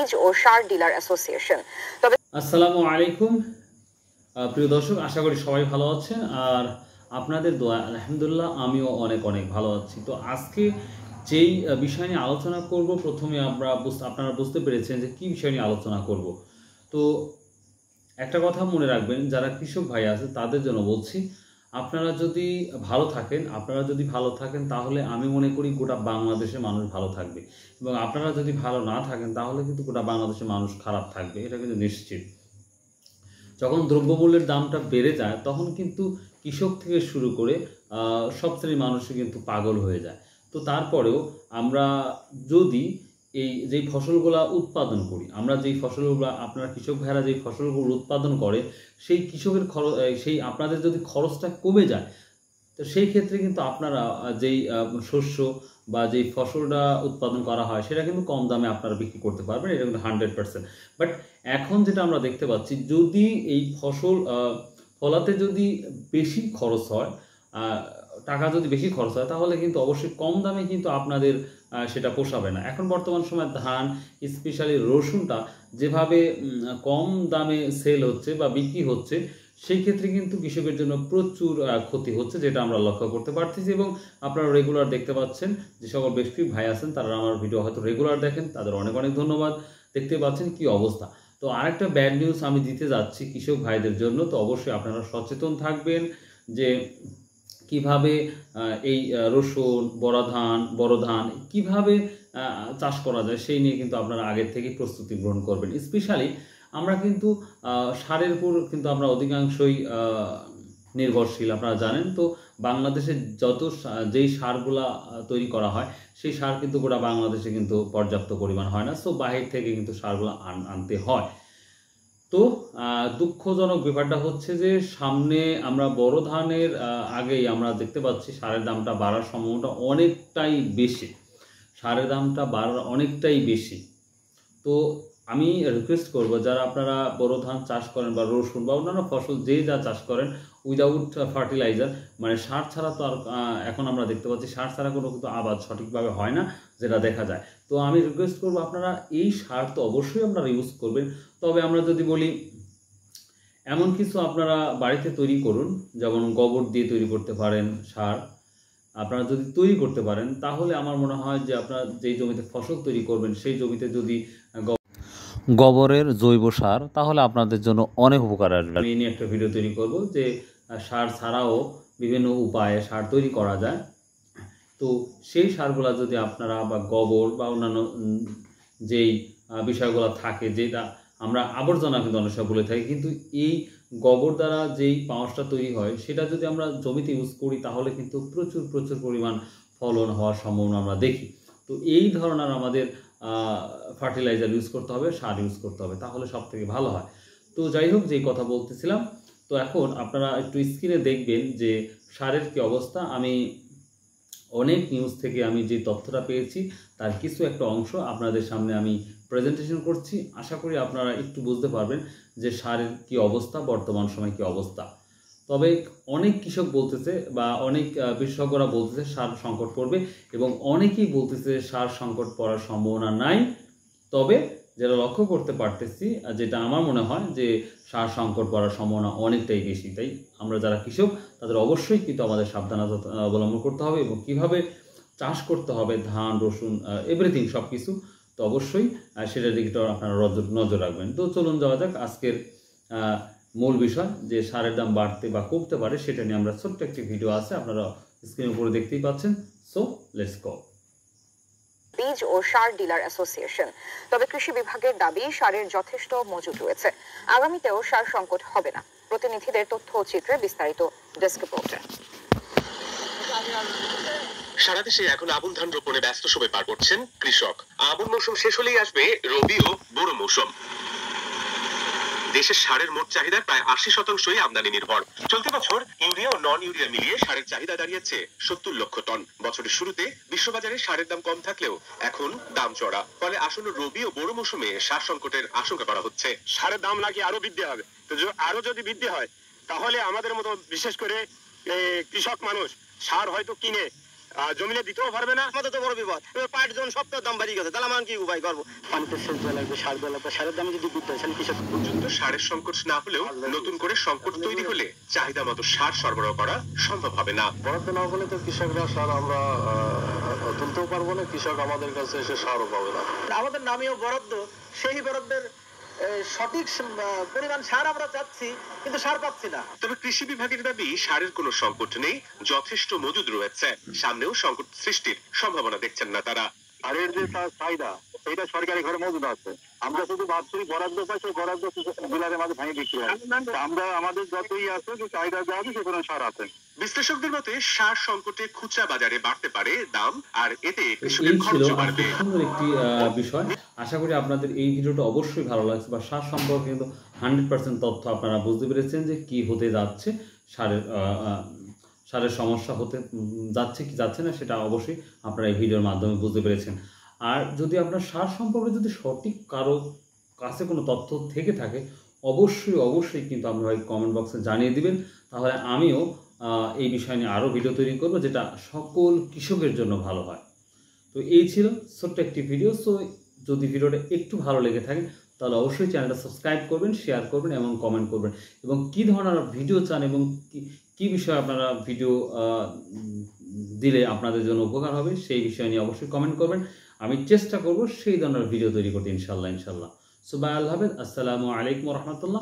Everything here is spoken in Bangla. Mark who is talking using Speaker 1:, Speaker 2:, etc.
Speaker 1: বীজ ও সার ডিলার অ্যাসোসিয়েশন। তবে
Speaker 2: আসসালামু আলাইকুম প্রিয় দর্শক, আশা করি সবাই ভালো আছেন আর আপনাদের দোয়া আলহামদুলিল্লাহ আমিও অনেক ভালো আছি। তো আজকে যেই বিষয় নিয়ে আলোচনা করব, প্রথমে আপনারা বুঝতে পেরেছেন যে কি বিষয় নিয়ে আলোচনা করব। তো একটা কথা মনে রাখবেন, যারা কৃষক ভাই আছে তাদের জন্য বলছি, আপনারা যদি ভালো থাকেন তাহলে আমি মনে করি গোটা বাংলাদেশের মানুষ ভালো থাকবে, এবং আপনারা যদি ভালো না থাকেন তাহলে কিন্তু গোটা বাংলাদেশের মানুষ খারাপ থাকবে, এটা কিন্তু নিশ্চিত। যখন দ্রব্যমূল্যের দামটা বেড়ে যায় তখন কিন্তু কৃষক থেকে শুরু করে সব শ্রেণীর মানুষই কিন্তু পাগল হয়ে যায়। তো তারপরেও আমরা যদি যেই ফসলগুলা উৎপাদন করি, আপনারা কৃষক ভাইরা যেই ফসলগুলো উৎপাদন করে সেই কৃষকের আপনাদের যদি খরচটা কমে যায়, তো সেই ক্ষেত্রে কিন্তু আপনারা যেই শস্য বা যেই ফসলটা উৎপাদন করা হয় সেটা কিন্তু কম দামে আপনারা বিক্রি করতে পারবেন, এটা কিন্তু 100%। বাট এখন যেটা আমরা দেখতে পাচ্ছি, যদি এই ফলাতে যদি বেশি খরচ হয়, টাকা যদি বেশি খরচ হয়, তাহলে কিন্তু অবশ্যই কম দামে কিন্তু আপনাদের সেটা পোষাবে না। এখন বর্তমান সময় ধান, স্পেশালি রসুনটা যেভাবে কম দামে সেল হচ্ছে বা বিক্রি হচ্ছে, সেই ক্ষেত্রে কিন্তু কৃষকের জন্য প্রচুর ক্ষতি হচ্ছে, যেটা আমরা লক্ষ্য করতে পারতেছি। এবং আপনারা রেগুলার দেখতে পাচ্ছেন, যে সকল ব্যক্তি ভাই আছেন তারা আমার ভিডিও হয়তো রেগুলার দেখেন, তাদের অনেক ধন্যবাদ। দেখতে পাচ্ছেন কি অবস্থা। তো আরেকটা ব্যাড নিউজ আমি দিতে যাচ্ছি কৃষক ভাইদের জন্য। তো অবশ্যই আপনারা সচেতন থাকবেন যে কিভাবে এই রসুন, বড় ধান কিভাবে চাষ করা যায়, সেই নিয়ে কিন্তু আপনারা আগের থেকেই প্রস্তুতি গ্রহণ করবেন। স্পেশালি আমরা কিন্তু সারের উপর কিন্তু আমরা অধিকাংশই নির্ভরশীল, আপনারা জানেন। তো বাংলাদেশে যেই সারগুলা তৈরি করা হয়, সেই সার কিন্তু গোটা বাংলাদেশে কিন্তু পর্যাপ্ত পরিমাণ হয় না, সো বাহির থেকে কিন্তু সারগুলো আনতে হয়। তো দুঃখজনক ব্যাপারটা হচ্ছে যে সামনে আমরা বড় ধানের আগেই আমরা দেখতে পাচ্ছি সারের দামটা বাড়ার সম্ভাবনাটা অনেকটাই বেশি। তো আমি রিকোয়েস্ট করব, যারা আপনারা বড় ধান চাষ করেন বা রসুন বা অন্যান্য ফসল যা চাষ করেন উইদাউট ফার্টিলাইজার, মানে সার ছাড়া তো আর এখন আমরা দেখতে পাচ্ছি সার ছাড়া কোনো কিন্তু আবাদ সঠিকভাবে হয় না, যেটা দেখা যায়। তো আমি রিকোয়েস্ট করব, আপনারা এই সার তো অবশ্যই আপনারা ইউজ করবেন। তবে আমরা যদি বলি, এমন কিছু আপনারা বাড়িতে তৈরি করুন, যেমন গোবর দিয়ে তৈরি করতে পারেন সার। আপনারা যদি তৈরি করতে পারেন তাহলে আমার মনে হয় যে আপনারা যেই জমিতে ফসল তৈরি করবেন সেই জমিতে যদি গোবরের জৈব সার, তাহলে আপনাদের জন্য অনেক উপকার আসবে। আমি নিয়ে একটা ভিডিও তৈরি করব যে সার ছাড়াও বিভিন্ন উপায়ে সার তৈরি করা যায়। তো সেই সারগুলা যদি আপনারা বা গোবর বা অন্যান্য যেই বিষয়গুলো থাকে, যেটা আমরা আবর্জনা কিন্তু অনেক সময় বলে থাকি, কিন্তু এই গোবর দ্বারা যেই পাউডারটা তৈরি হয় সেটা যদি আমরা জমিতে ইউজ করি তাহলে কিন্তু প্রচুর পরিমাণ ফলন হওয়ার সম্ভাবনা আমরা দেখি। তো এই ধরনের আমাদের ফার্টিলাইজার ইউজ করতে হবে, সার ইউজ করতে হবে, তাহলে সব থেকে ভালো হয়। তো যাই হোক, যেই কথা বলতেছিলাম, তো এখন আপনারা একটু স্ক্রিনে দেখবেন যে সারের কি অবস্থা। আমি অনেক নিউজ থেকে আমি যে তথ্যটা পেয়েছি তার কিছু একটা অংশ আপনাদের সামনে আমি প্রেজেন্টেশন করছি। আশা করি আপনারা একটু বুঝতে পারবেন যে সারের কি অবস্থা, বর্তমান সময় কি অবস্থা। তবে অনেক কৃষক বলতেছে বা অনেক বিশেষজ্ঞরা বলতেছে সার সংকট পড়বে, এবং অনেকেই বলতেছে সার সংকট পড়ার সম্ভাবনা নাই। তবে যেটা লক্ষ্য করতে পারতেছি, যেটা আমার মনে হয় যে সার সংকট পড়ার সম্ভাবনা অনেকটাই বেশি। তাই আমরা যারা কৃষক তাদের অবশ্যই কিন্তু আমাদের সাবধানতা অবলম্বন করতে হবে, এবং কিভাবে চাষ করতে হবে ধান, রসুন, এভরিথিং সব কিছু, তো অবশ্যই সেটার দিকে আপনারা নজর রাখবেন। তো চলুন যাওয়া যাক আজকের মূল বিষয়, যে সারের দাম বাড়তে বা কমতে পারে সেটা নিয়ে আমরা ছোট্ট একটি ভিডিও আছে, আপনারা স্ক্রিনের উপরে দেখতেই পাচ্ছেন। So let's go.
Speaker 1: বীজ ও সার ডিলার অ্যাসোসিয়েশন। তবে কৃষি বিভাগের দাবি সারের যথেষ্ট মজুদ রয়েছে, আগামীতেও সার সংকট হবে না। প্রতিনিধিদের তথ্য ও চিত্রে বিস্তারিত ডেস্ক রিপোর্টে।
Speaker 3: সারা দেশে এখন আবুল ধান রোপণে ব্যস্ত সময় পার করছেন কৃষক। আবুল মৌসুম শেষ হলেই আসবে রবি ও বোরো মৌসুম। দেশের সারের মোট চাহিদার প্রায় 80%ই আমদানি নির্ভর। চলতি বছর ইউরিয়া ও নন ইউরিয়া মিলিয়ে সারের চাহিদা দাঁড়িয়েছে 70 লক্ষ টন। বছরের শুরুতে বিশ্ববাজারে সারের দাম কম থাকলেও এখন দাম চড়া, ফলে আসন্ন রবি ও বোরো মৌসুমে সার সংকটের আশঙ্কা করা হচ্ছে।
Speaker 4: সারের দাম নাকি আরো বৃদ্ধি হবে, তো আরো যদি বৃদ্ধি হয় তাহলে আমাদের মতো বিশেষ করে কৃষক মানুষ সার হয়তো কিনে জমিনে দিতেও পারবে না।
Speaker 5: আমাদের তো বড় বিপদ, এবার পাটের জন্য সপ্তাহের দাম বাড়িয়ে গেছে, তাহলে আমার কি উপায় করবো? পানিতে সেচ দেওয়া লাগবে, সার দেওয়া লাগবে, সারের দামে যদি দিতে হয় কৃষক
Speaker 3: পর্যন্ত সারের সংকট না হলেও নতুন করে সংকট তৈরি হলে চাহিদা মতো সার সরবরাহ করা সম্ভব হবে না।
Speaker 6: বরাদ্দ না হলে তো কৃষকরা সার আমরা তুলতেও পারবো না, কৃষক আমাদের কাছে এসে সারও পাবে না।
Speaker 5: আমাদের নামেও বরাদ্দ, সেই বরাদ্দের সঠিক পরিমাণ সার আমরা চাচ্ছি, কিন্তু সার পাচ্ছি না।
Speaker 3: তবে কৃষি বিভাগের দাবি সারের কোনো সংকট নেই, যথেষ্ট মজুদ রয়েছে, সামনেও সংকট সৃষ্টির সম্ভাবনা দেখছেন না তারা।
Speaker 6: সারের যে তার চাহিদা সেইটা সরকারি ঘরে মজুদ আছে, আমরা শুধু বাৎসরিক বরাদ্দ পাই, সেই বরাদ্দ বিলারের মাঝে ভেঙে বিক্রি হয়। আমরা আমাদের যতই আছে যে চাহিদা যা আছে সেখানে সার আছে।
Speaker 3: বিশ্লেষকদের মতে সার সংকটে খুচরা বাজারে বাড়তে পারে দাম, আর এতে কৃষকের
Speaker 2: এই ছিল
Speaker 3: খরচ বাড়বে।
Speaker 2: সুন্দর একটি বিষয়। আশা করি আপনাদের এই ভিডিওটা অবশ্যই ভালো লাগছে, বা সার সম্পর্কে কিন্তু 100% তথ্য আপনারা বুঝতে পেরেছেন যে কি হতে যাচ্ছে, সারের সমস্যা হতে যাচ্ছে কি যাচ্ছে না, সেটা অবশ্যই আপনারা এই ভিডিওর মাধ্যমে বুঝতে পেরেছেন। আর যদি আপনার সার সম্পর্কে যদি সঠিক কারো কাছে কোনো তথ্য থেকে থাকে, অবশ্যই কিন্তু আপনারা কমেন্ট বক্সে জানিয়ে দিবেন, তাহলে আমিও এই বিষয় নিয়ে আরও ভিডিও তৈরি করব, যেটা সকল কৃষকের জন্য ভালো হয়। তো এই ছিল ছোট্ট একটি ভিডিও। সো যদি ভিডিওটা একটু ভালো লেগে থাকে তাহলে অবশ্যই চ্যানেলটা সাবস্ক্রাইব করবেন, শেয়ার করবেন এবং কমেন্ট করবেন, এবং কী ধরনের ভিডিও চান এবং কী বিষয়ে আপনারা ভিডিও দিলে আপনাদের জন্য উপকার হবে সেই বিষয় নিয়ে অবশ্যই কমেন্ট করবেন। আমি চেষ্টা করব সেই ধরনের ভিডিও তৈরি করতে, ইনশাল্লাহ। সো বাই, আল্লাহ হাফেজ, আসসালামু আলাইকুম রহমতুল্লাহ।